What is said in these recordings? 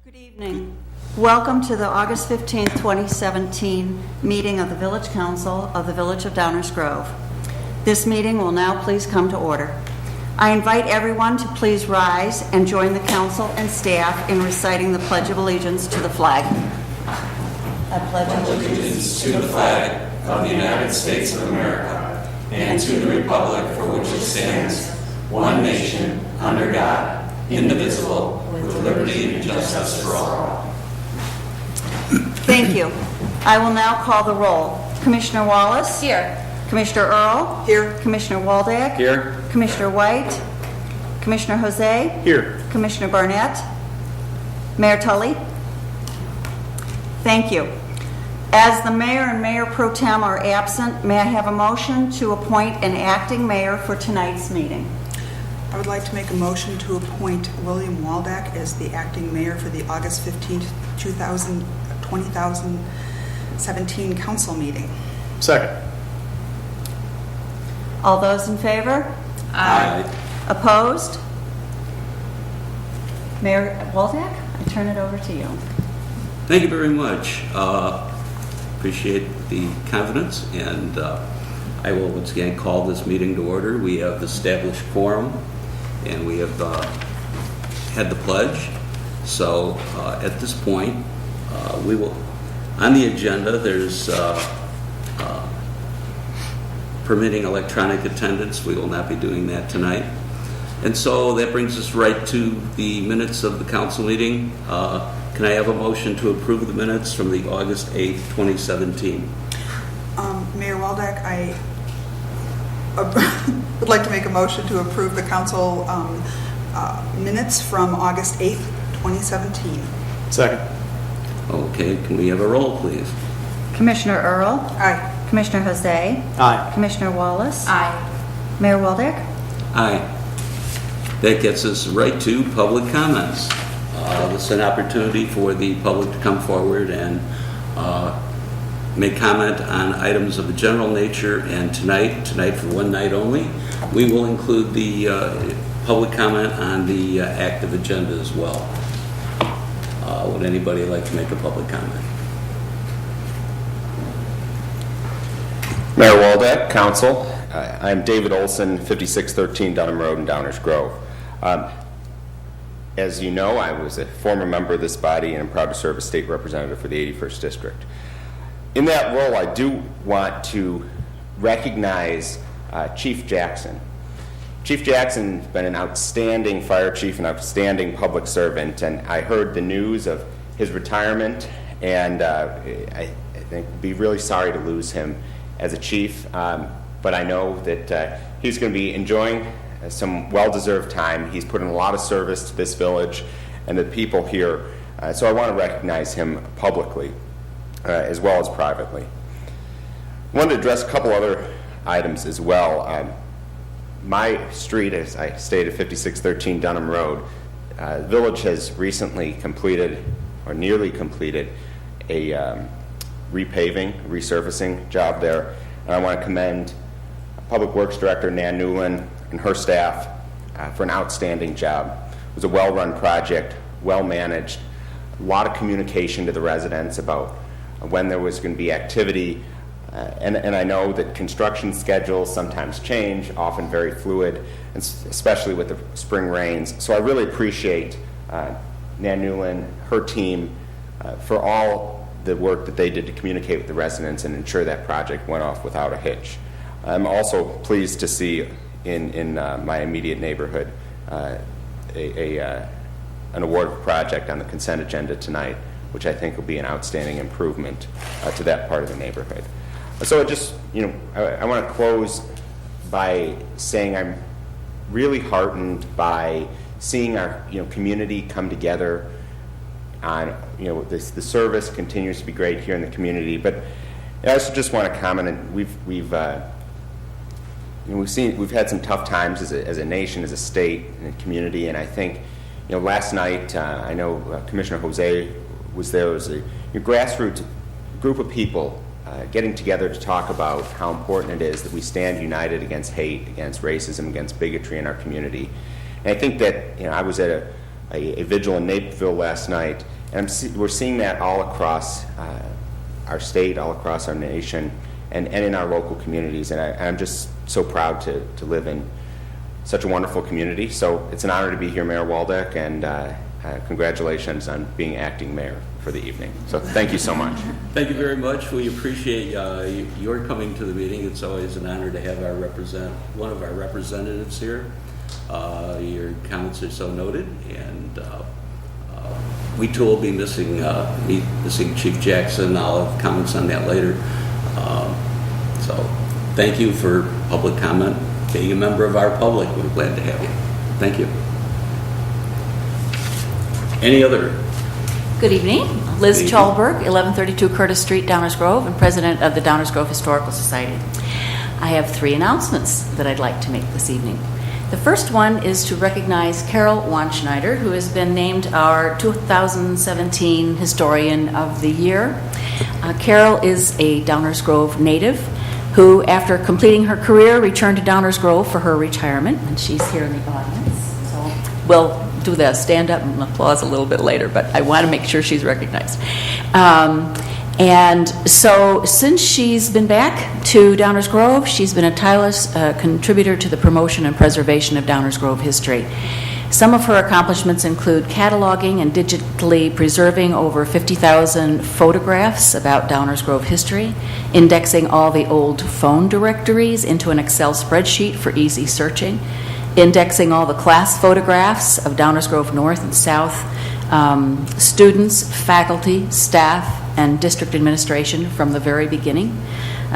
Good evening. Welcome to the August 15th, 2017 meeting of the Village Council of the Village of Downers Grove. This meeting will now please come to order. I invite everyone to please rise and join the council and staff in reciting the Pledge of Allegiance to the flag. I pledge allegiance to the flag of the United States of America and to the republic for which it stands, one nation, under God, indivisible, with liberty and justice for all. Thank you. I will now call the roll. Commissioner Wallace? Here. Commissioner Earl? Here. Commissioner Waldeck? Here. Commissioner White? Commissioner Jose? Here. Commissioner Barnett? Mayor Tully? Thank you. As the mayor and mayor pro tem are absent, may I have a motion to appoint an acting mayor for tonight's meeting? I would like to make a motion to appoint William Waldeck as the acting mayor for the August 15th, 2017 council meeting. Second. All those in favor? Aye. Opposed? Mayor Waldeck, I turn it over to you. Thank you very much. Appreciate the confidence, and I will once again call this meeting to order. We have established quorum, and we have had the pledge. So at this point, we will, on the agenda, there's permitting electronic attendance. We will not be doing that tonight. And so that brings us right to the minutes of the council meeting. Can I have a motion to approve the minutes from the August 8th, 2017? Mayor Waldeck, I would like to make a motion to approve the council minutes from August 8th, 2017. Second. Okay, can we have a roll, please? Commissioner Earl? Aye. Commissioner Jose? Aye. Commissioner Wallace? Aye. Mayor Waldeck? Aye. That gets us right to public comments. This is an opportunity for the public to come forward and make comment on items of a general nature, and tonight for one night only, we will include the public comment on the active agenda as well. Would anybody like to make a public comment? Mayor Waldeck, Council. I'm David Olson, 5613 Dunham Road in Downers Grove. As you know, I was a former member of this body and I'm proud to serve as state representative for the 81st District. In that role, I do want to recognize Chief Jackson. Chief Jackson's been an outstanding fire chief, an outstanding public servant, and I heard the news of his retirement, and I think we'd be really sorry to lose him as a chief, but I know that he's going to be enjoying some well-deserved time. He's put in a lot of service to this village and the people here, so I want to recognize him publicly as well as privately. I wanted to address a couple other items as well. My street, as I stated, 5613 Dunham Road, the village has recently completed, or nearly completed, a repaving, resurfacing job there. And I want to commend Public Works Director Nan Newland and her staff for an outstanding job. It was a well-run project, well-managed, a lot of communication to the residents about when there was going to be activity, and I know that construction schedules sometimes change, often very fluid, and especially with the spring rains. So I really appreciate Nan Newland, her team, for all the work that they did to communicate with the residents and ensure that project went off without a hitch. I'm also pleased to see in my immediate neighborhood an award project on the consent agenda tonight, which I think will be an outstanding improvement to that part of the neighborhood. So I just, I want to close by saying I'm really heartened by seeing our, community come together on, the service continues to be great here in the community. But I also just want to comment, and we've had some tough times as a nation, as a state, and a community, and I think, last night I know Commissioner Jose was there. It was a grassroots group of people getting together to talk about how important it is that we stand united against hate, against racism, against bigotry in our community. And I think that I was at a vigil in Naperville last night. And we're seeing that all across our state, all across our nation, and in our local communities. And I'm just so proud to live in such a wonderful community. So it's an honor to be here, Mayor Waldeck, and congratulations on being acting mayor for the evening. So thank you so much. Thank you very much. We appreciate your coming to the meeting. It's always an honor to have one of our representatives here. Your comments are so noted, and we too will be missing Chief Jackson. I'll have comments on that later. So thank you for public comment. Being a member of our public, we're glad to have you. Thank you. Any other? Good evening. Liz Good evening. Chalberg, 1132 Curtis Street, Downers Grove, and president of the Downers Grove Historical Society. I have 3 announcements that I'd like to make this evening. The first one is to recognize Carol Wanschneider, who has been named our 2017 Historian of the Year. Carol is a Downers Grove native who, after completing her career, returned to Downers Grove for her retirement, and she's here in the audience. So we'll do the stand up and applause a little bit later, but I want to make sure she's recognized. And so since she's been back to Downers Grove, she's been a tireless contributor to the promotion and preservation of Downers Grove history. Some of her accomplishments include cataloging and digitally preserving over 50,000 photographs about Downers Grove history, indexing all the old phone directories into an Excel spreadsheet for easy searching, indexing all the class photographs of Downers Grove North and South students, faculty, staff, and district administration from the very beginning,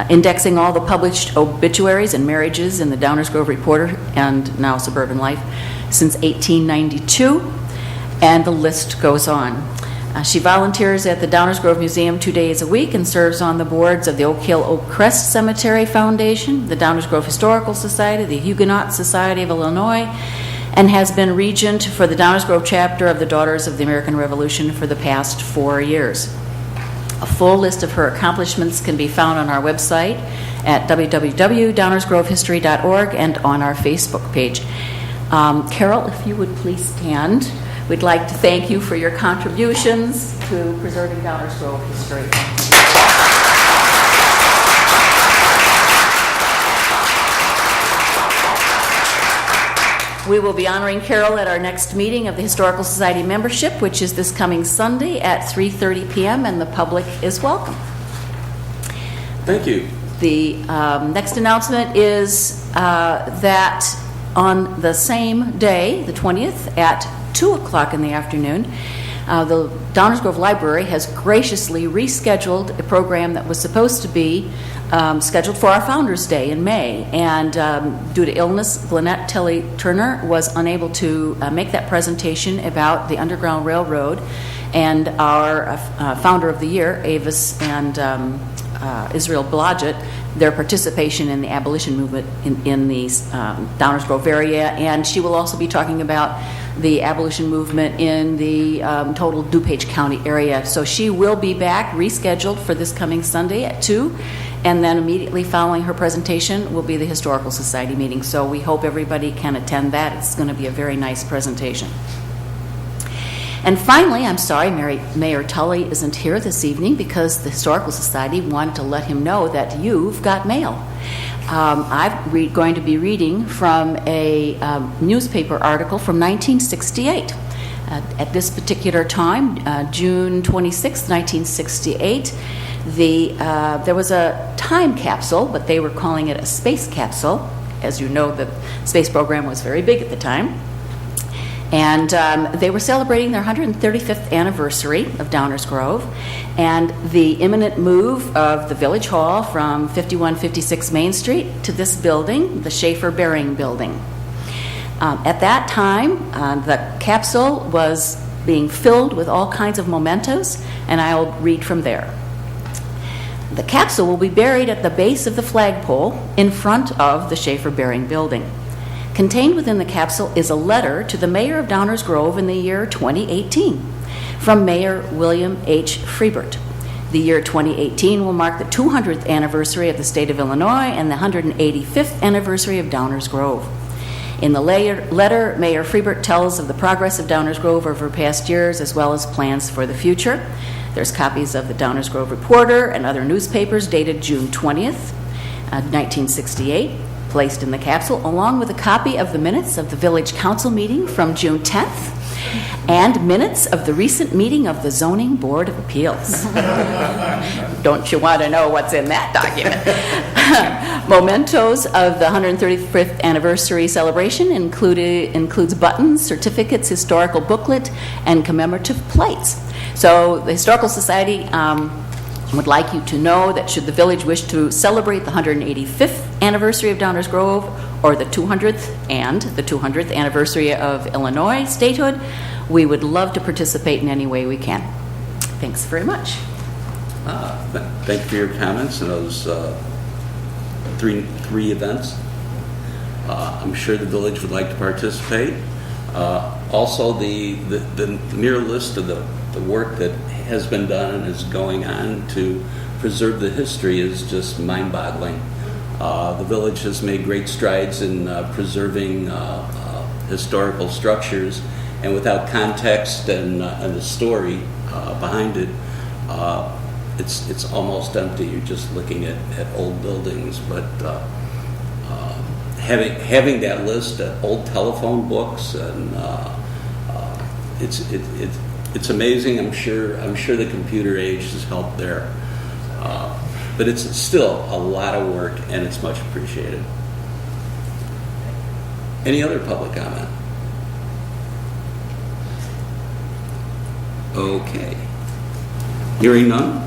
indexing all the published obituaries and marriages in the Downers Grove Reporter and now Suburban Life since 1892, and the list goes on. She volunteers at the Downers Grove Museum 2 days a week and serves on the boards of the Oak Hill Oak Crest Cemetery Foundation, the Downers Grove Historical Society, the Huguenot Society of Illinois, and has been regent for the Downers Grove chapter of the Daughters of the American Revolution for the past 4 years. A full list of her accomplishments can be found on our website at www.downersgrovehistory.org and on our Facebook page. Carol, if you would please stand. We'd like to thank you for your contributions to preserving Downers Grove history. We will be honoring Carol at our next meeting of the Historical Society membership, which is this coming Sunday at 3:30 p.m., and the public is welcome. Thank you. The next announcement is that on the same day, the 20th, at 2 o'clock in the afternoon, the Downers Grove Library has graciously rescheduled a program that was supposed to be scheduled for our Founders Day in May, and due to illness, Glenette Tilly Turner was unable to make that presentation about the Underground Railroad and our founder of the year, Avis and Israel Blodgett, their participation in the abolition movement in the Downers Grove area, and she will also be talking about the abolition movement in the total DuPage County area. So she will be back, rescheduled for this coming Sunday at 2, and then immediately following her presentation will be the Historical Society meeting. So we hope everybody can attend that. It's going to be a very nice presentation. And finally, I'm sorry Mayor Tully isn't here this evening because the Historical Society wanted to let him know that you've got mail. I'm going to be reading from a newspaper article from 1968. At this particular time, June 26, 1968, there was a time capsule, but they were calling it a space capsule. As you know, the space program was very big at the time. And they were celebrating their 135th anniversary of Downers Grove and the imminent move of the Village Hall from 5156 Main Street to this building, the Schaefer Bearing Building. At that time, the capsule was being filled with all kinds of mementos, and I'll read from there. The capsule will be buried at the base of the flagpole in front of the Schaefer Bearing Building. Contained within the capsule is a letter to the mayor of Downers Grove in the year 2018 from Mayor William H. Freebert. The year 2018 will mark the 200th anniversary of the state of Illinois and the 185th anniversary of Downers Grove. In the letter, Mayor Freebert tells of the progress of Downers Grove over past years as well as plans for the future. There's copies of the Downers Grove Reporter and other newspapers dated June 20th, 1968, placed in the capsule, along with a copy of the minutes of the Village Council meeting from June 10th and minutes of the recent meeting of the Zoning Board of Appeals. Don't you want to know what's in that document? Mementos of the 135th anniversary celebration includes buttons, certificates, historical booklet, and commemorative plates. So the Historical Society would like you to know that should the village wish to celebrate the 185th anniversary of Downers Grove or the 200th and the 200th anniversary of Illinois statehood, we would love to participate in any way we can. Thanks very much. Thank you for your comments on those three events. I'm sure the village would like to participate. Also, the mere list of the work that has been done and is going on to preserve the history is just mind-boggling. The village has made great strides in preserving historical structures, and without context and a story behind it, it's almost empty. You're just looking at old buildings, but having that list of old telephone books and it's amazing. I'm sure the computer age has helped there, but it's still a lot of work, and it's much appreciated. Any other public comment? Okay. Hearing none.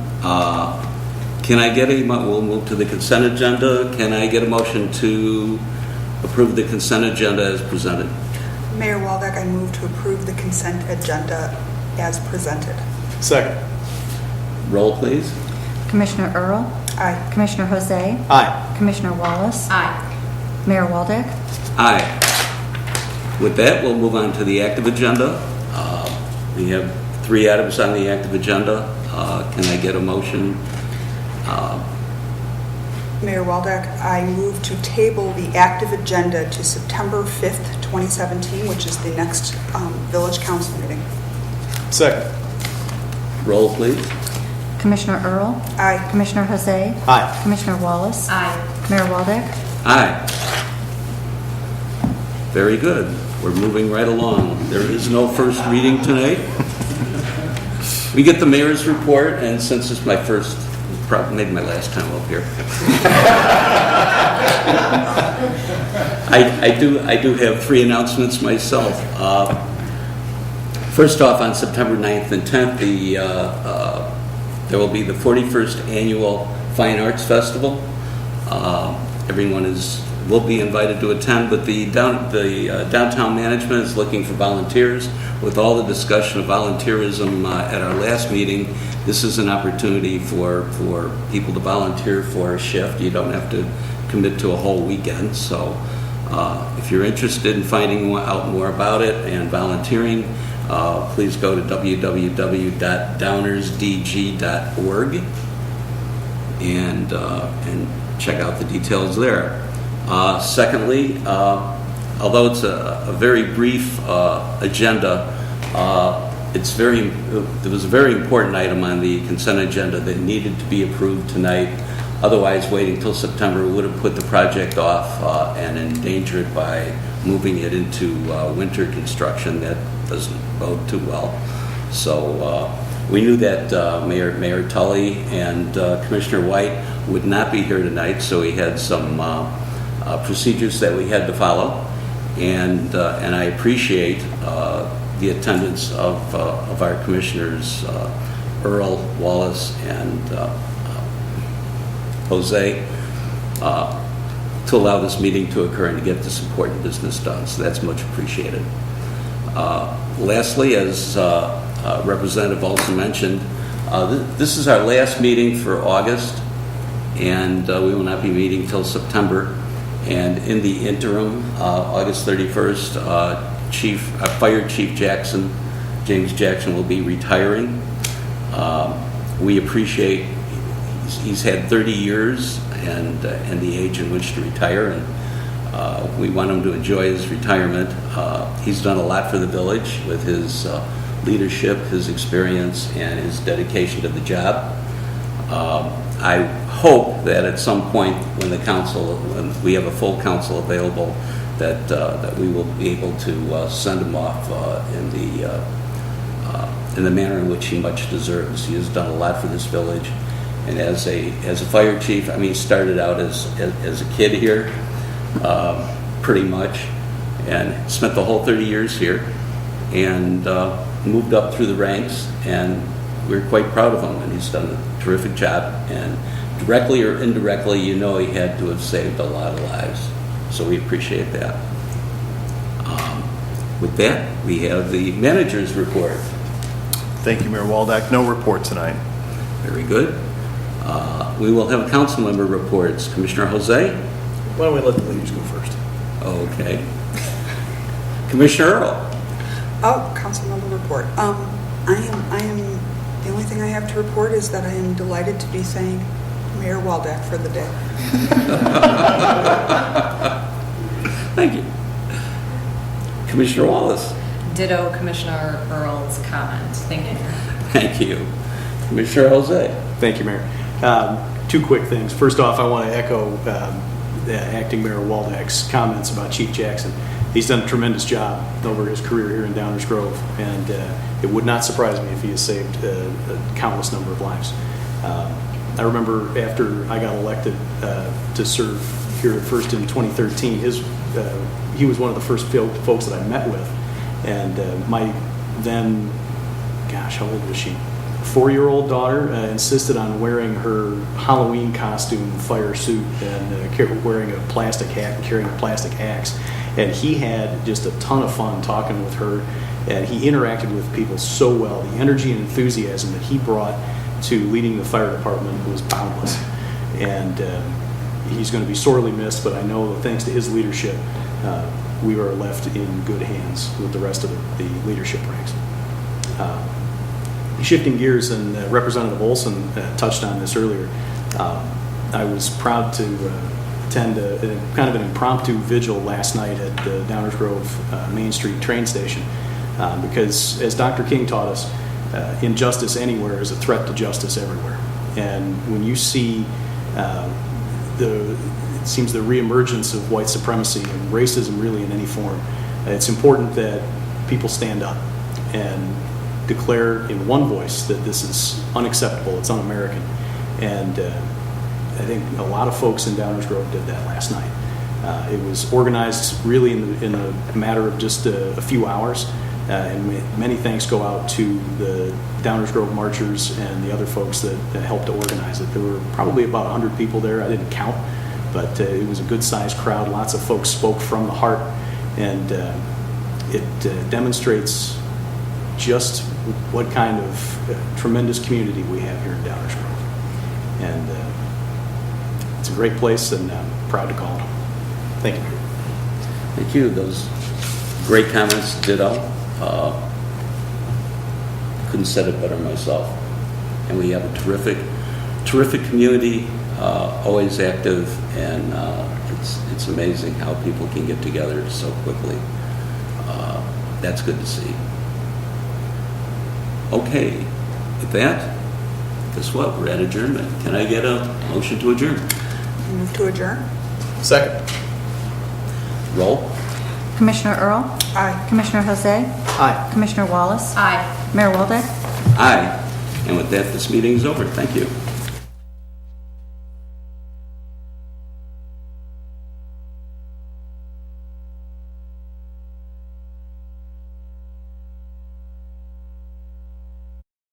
Can I get we'll move to the consent agenda. Can I get a motion to approve the consent agenda as presented? Mayor Waldeck, I move to approve the consent agenda as presented. Second. Roll, please. Commissioner Earl? Aye. Commissioner Jose? Aye. Commissioner Wallace? Aye. Mayor Waldeck? Aye. With that, we'll move on to the active agenda. We have 3 items on the active agenda. Can I get a motion? Mayor Waldeck, I move to table the active agenda to September 5th, 2017, which is the next Village Council meeting. Second. Roll, please. Commissioner Earl? Aye. Commissioner Jose? Aye. Commissioner Wallace? Aye. Mayor Waldeck? Aye. Very good. We're moving right along. There is no first reading tonight. We get the mayor's report, and since it's my first, maybe my last time up here, I do have 3 announcements myself. First off, on September 9th and 10th, there will be the 41st Annual Fine Arts Festival. Everyone will be invited to attend, but the downtown management is looking for volunteers. With all the discussion of volunteerism at our last meeting, this is an opportunity for people to volunteer for a shift. You don't have to commit to a whole weekend. So if you're interested in finding out more about it and volunteering, please go to www.downersdg.org and check out the details there. Secondly, although it's a very brief agenda, there was a very important item on the consent agenda that needed to be approved tonight. Otherwise, waiting till September would have put the project off and endangered it by moving it into winter construction. That doesn't bode too well. So we knew that Mayor Tully and Commissioner White would not be here tonight, so we had some procedures that we had to follow, and I appreciate the attendance of our commissioners, Earl, Wallace, and Jose, to allow this meeting to occur and to get this important business done. So that's much appreciated. Lastly, as Representative Olson mentioned, this is our last meeting for August, and we will not be meeting till September. And in the interim, August 31st, Fire Chief James Jackson will be retiring. We appreciate he's had 30 years and the age in which to retire, and We want him to enjoy his retirement. He's done a lot for the village with his leadership, his experience, and his dedication to the job. I hope that at some point when when we have a full council available, that we will be able to send him off in the manner in which he much deserves. He has done a lot for this village, and as a fire chief, I mean, he started out as a kid here, pretty much, and spent the whole 30 years here, and moved up through the ranks, and we're quite proud of him, and he's done a terrific job, and directly or indirectly, you know, he had to have saved a lot of lives, so we appreciate that. With that, we have the manager's report. Thank you, Mayor Waldeck. No report tonight. Very good. We will have council member reports. Commissioner Jose? Why don't we let the ladies go first? Okay. Commissioner Earl? Oh, council member report. The only thing I have to report is that I am delighted to be saying Mayor Waldeck for the day. Thank you. Commissioner Wallace? Ditto Commissioner Earl's comment. Thank you. Thank you. Commissioner Jose? Thank you, Mayor. Two quick things. First off, I want to echo Acting Mayor Waldeck's comments about Chief Jackson. He's done a tremendous job over his career here in Downers Grove, and it would not surprise me if he has saved a countless number of lives. I remember after I got elected to serve here at First in 2013, he was one of the first folks that I met with, and my then, gosh, how old was she? 4-year-old daughter insisted on wearing her Halloween costume fire suit and wearing a plastic hat and carrying a plastic axe. And he had just a ton of fun talking with her, and he interacted with people so well. The energy and enthusiasm that he brought to leading the fire department was boundless. And he's going to be sorely missed, but I know that thanks to his leadership, we are left in good hands with the rest of the leadership ranks. Shifting gears, and Representative Olson touched on this earlier, I was proud to attend kind of an impromptu vigil last night at the Downers Grove Main Street train station because, as Dr. King taught us, injustice anywhere is a threat to justice everywhere. And when you see it seems the reemergence of white supremacy and racism really in any form, it's important that people stand up and declare in one voice that this is unacceptable, it's un-American. And I think a lot of folks in Downers Grove did that last night. It was organized really in a matter of just a few hours, and many thanks go out to the Downers Grove marchers and the other folks that helped to organize it. There were probably about 100 people there. I didn't count, but it was a good-sized crowd. Lots of folks spoke from the heart, and it demonstrates just what kind of tremendous community we have here in Downers Grove. And it's a great place, and I'm proud to call it home. Thank you. Thank you. Those great comments, ditto. Couldn't said it better myself. And we have a terrific community, always active, and it's amazing how people can get together so quickly. That's good to see. Okay, with that, guess what? We're at adjournment. Can I get a motion to adjourn? Move to adjourn. Second. Roll. Commissioner Earl? Aye. Commissioner Jose? Aye. Commissioner Wallace? Aye. Mayor Waldeck? Aye. And with that, this meeting is over. Thank you.